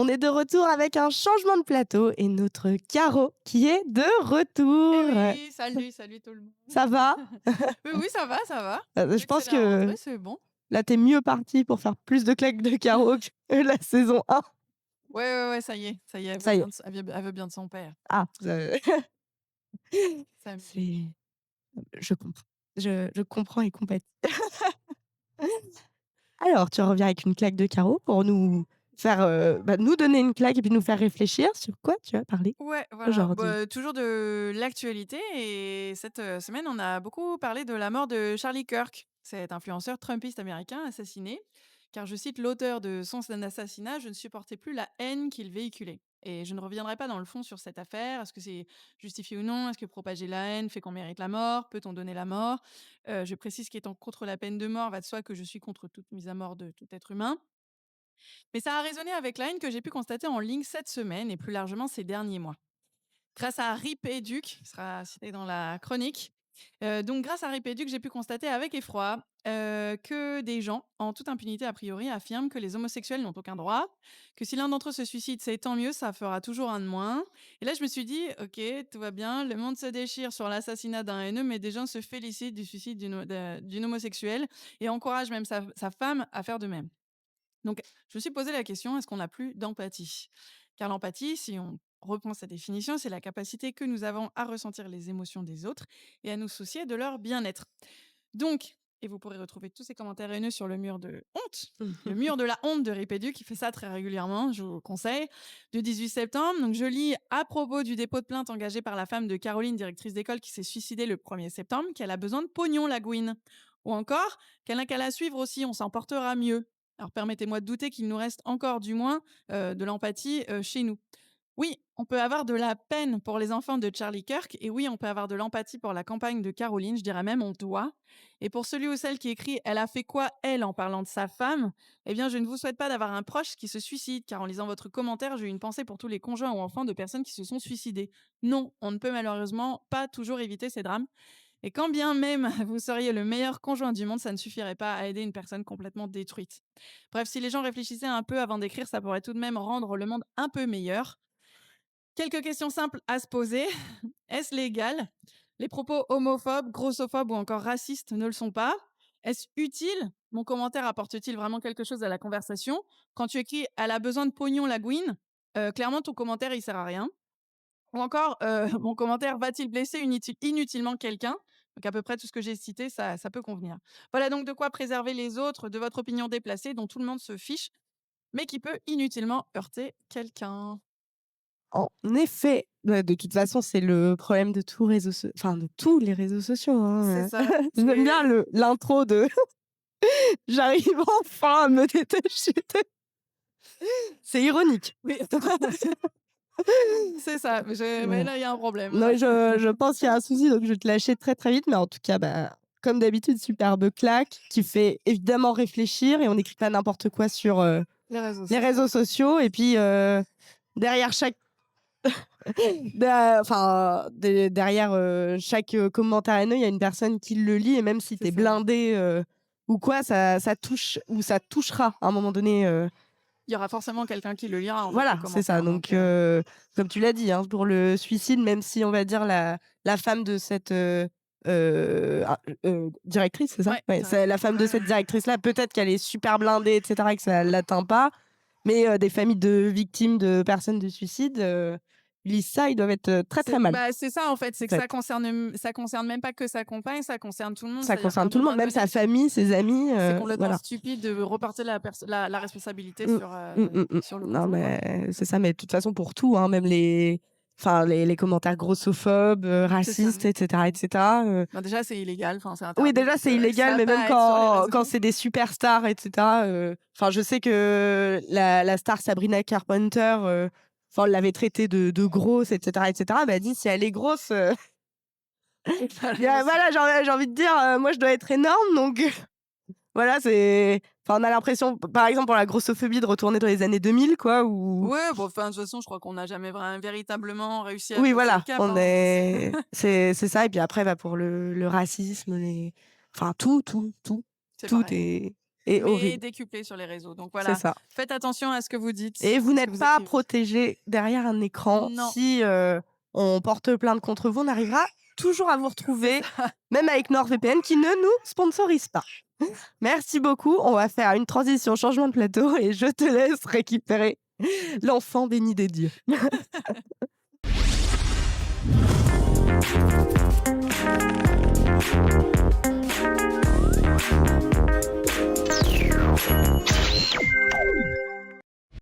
On est de retour avec un changement de plateau et notre Caro qui est de Eh retour. oui, salut, salut tout le monde. Ça va? Oui, oui, ça va, ça va. Je Vu que c'est pense la rentrée, que c'est bon. là, tu es mieux parti pour faire plus de claques de Caro que la saison 1. Ouais, ouais, ouais, ça y est, Ça y est. elle veut bien de son père. Ah, Ça me pique. c'est je comprends. Je comprends et compatis. Alors, tu reviens avec une claque de Caro pour nous faire, nous donner une claque et puis nous faire réfléchir sur quoi tu vas parler Ouais, voilà. aujourd'hui? Bah, toujours de l'actualité et cette semaine, on a beaucoup parlé de la mort de Charlie Kirk, cet influenceur trumpiste américain assassiné, car je cite l'auteur de son assassinat, je ne supportais plus la haine qu'il véhiculait. Et je ne reviendrai pas dans le fond sur cette affaire. Est-ce que c'est justifié ou non? Est-ce que propager la haine fait qu'on mérite la mort? Peut-on donner la mort? Je précise qu'étant contre la peine de mort, va de soi que je suis contre toute mise à mort de tout être humain. Mais ça a résonné avec la haine que j'ai pu constater en ligne cette semaine et plus largement ces derniers mois. Grâce à Rip Educ, qui sera cité dans la chronique. Donc grâce à Rip Educ, j'ai pu constater avec effroi, que des gens, en toute impunité a priori, affirment que les homosexuels n'ont aucun droit, que si l'un d'entre eux se suicide, c'est tant mieux, ça fera toujours un de moins. Et là, je me suis dit: «OK, tout va bien, le monde se déchire sur l'assassinat d'un haineux, mais des gens se félicitent du suicide d'une homosexuelle et encouragent même sa femme à faire de même». Donc, je me suis posé la question, est-ce qu'on n'a plus d'empathie? Car l'empathie, si on reprend sa définition, c'est la capacité que nous avons à ressentir les émotions des autres et à nous soucier de leur bien-être. Donc, et vous pourrez retrouver tous ces commentaires haineux sur le mur de honte, le mur de la honte de Ripédu qui fait ça très régulièrement, je vous conseille, du 18 septembre. Donc, je lis à propos du dépôt de plainte engagé par la femme de Caroline, directrice d'école, qui s'est suicidée le 1er septembre, qu'elle a besoin de pognon, la gouine. Ou encore, qu'elle n'a qu'à la suivre aussi, on s'en portera mieux. Alors permettez-moi de douter qu'il nous reste encore du moins de l'empathie chez nous. Oui, on peut avoir de la peine pour les enfants de Charlie Kirk et oui, on peut avoir de l'empathie pour la campagne de Caroline, je dirais même on doit. Et pour celui ou celle qui écrit «Elle a fait quoi, elle, en parlant de sa femme?» Eh bien, je ne vous souhaite pas d'avoir un proche qui se suicide, car en lisant votre commentaire, j'ai eu une pensée pour tous les conjoints ou enfants de personnes qui se sont suicidés. Non, on ne peut malheureusement pas toujours éviter ces drames. Et quand bien même vous seriez le meilleur conjoint du monde, ça ne suffirait pas à aider une personne complètement détruite. Bref, si les gens réfléchissaient un peu avant d'écrire, ça pourrait tout de même rendre le monde un peu meilleur. Quelques questions simples à se poser. Est-ce légal? Les propos homophobes, grossophobes ou encore racistes ne le sont pas. Est-ce utile? Mon commentaire apporte-t-il vraiment quelque chose à la conversation? Quand tu écris «Elle a besoin de pognon, la gouine», clairement ton commentaire il sert à rien. Ou encore, mon commentaire va-t-il blesser inutilement quelqu'un? Donc à peu près tout ce que j'ai cité, ça peut convenir. Voilà donc de quoi préserver les autres de votre opinion déplacée dont tout le monde se fiche, mais qui peut inutilement heurter quelqu'un. En effet, de toute façon, c'est le problème de de tous les réseaux sociaux, C'est hein. ça, J'aime bien c'est le l'intro de «J'arrive enfin à me détacher de». C'est ironique. oui, c'est ça, mais Ouais. là, il y a un problème, Non, là. je pense qu'il y a un souci, donc je vais te lâcher très, très vite, mais en tout cas, comme d'habitude, superbe claque qui fait évidemment réfléchir et on n'écrit pas n'importe quoi sur, Les réseaux les sociaux. réseaux sociaux et puis, derrière chaque derrière, chaque, commentaire haineux, il y a une personne qui le lit et même si C'est tu es ça. blindé, ou quoi, ça touche ou ça touchera à un moment donné, Il y aura forcément quelqu'un qui le lira, en fait, le voilà, c'est ça. commentaire, Donc, donc comme tu l'as dit, hein, pour le suicide, même si on va dire la femme de cette, directrice, c'est ça? ouais, Ouais, c'est la directrice femme de d'école, cette ouais. directrice-là, peut-être qu'elle est super blindée et cetera et que ça l'atteint pas, mais des familles de victimes de personnes de suicide, ils lisent ça, ils doivent être, très, très mal, C'est ça, en fait, en c'est que fait. ça concerne même pas que sa compagne, ça concerne tout le monde. Ça C'est-à-dire qu'à concerne un tout le moment monde, même sa donné, famille, ses amis, c'est complètement voilà. stupide de reporter la responsabilité Mmh. Mmh. sur le Non, conjoint, quoi. mais c'est ça, mais de toute façon pour tout, hein, même les commentaires grossophobes, C'est ça. racistes et cetera, Bah, déjà, c'est illégal, enfin, c'est oui, interdit, déjà, donc c'est illégal, ça a mais pas même à être sur les quand réseaux. c'est des superstars et cetera, enfin, je sais que la star Sabrina Carpenter, enfin, on l'avait traitée de grosse et cetera. Bah, elle dit: «Si elle est grosse, Voilà, c'est voilà, j'ai envie de dire, moi, je dois être énorme», donc voilà, on a l'impression, par exemple, pour la grossophobie, de retourner dans les années 2000, quoi, où ouais, bon, enfin, de toute façon, je crois qu'on n'a jamais véritablement réussi à oui, passer le voilà, cap, hein, donc c'est ça et puis après, pour le racisme, enfin tout c'est tout pareil. est Et mais horrible, décuplé sur les réseaux. Donc c'est voilà, ça. faites attention à ce que vous Et dites, vous à ce que n'êtes vous pas écrivez. protégé derrière un écran. Non, Si, on porte plainte contre vous, on arrivera toujours à vous c'est retrouver, ça. même avec NordVPN qui ne nous sponsorise pas. Merci beaucoup. On va faire une transition changement de plateau et je te laisse récupérer l'enfant béni des dieux.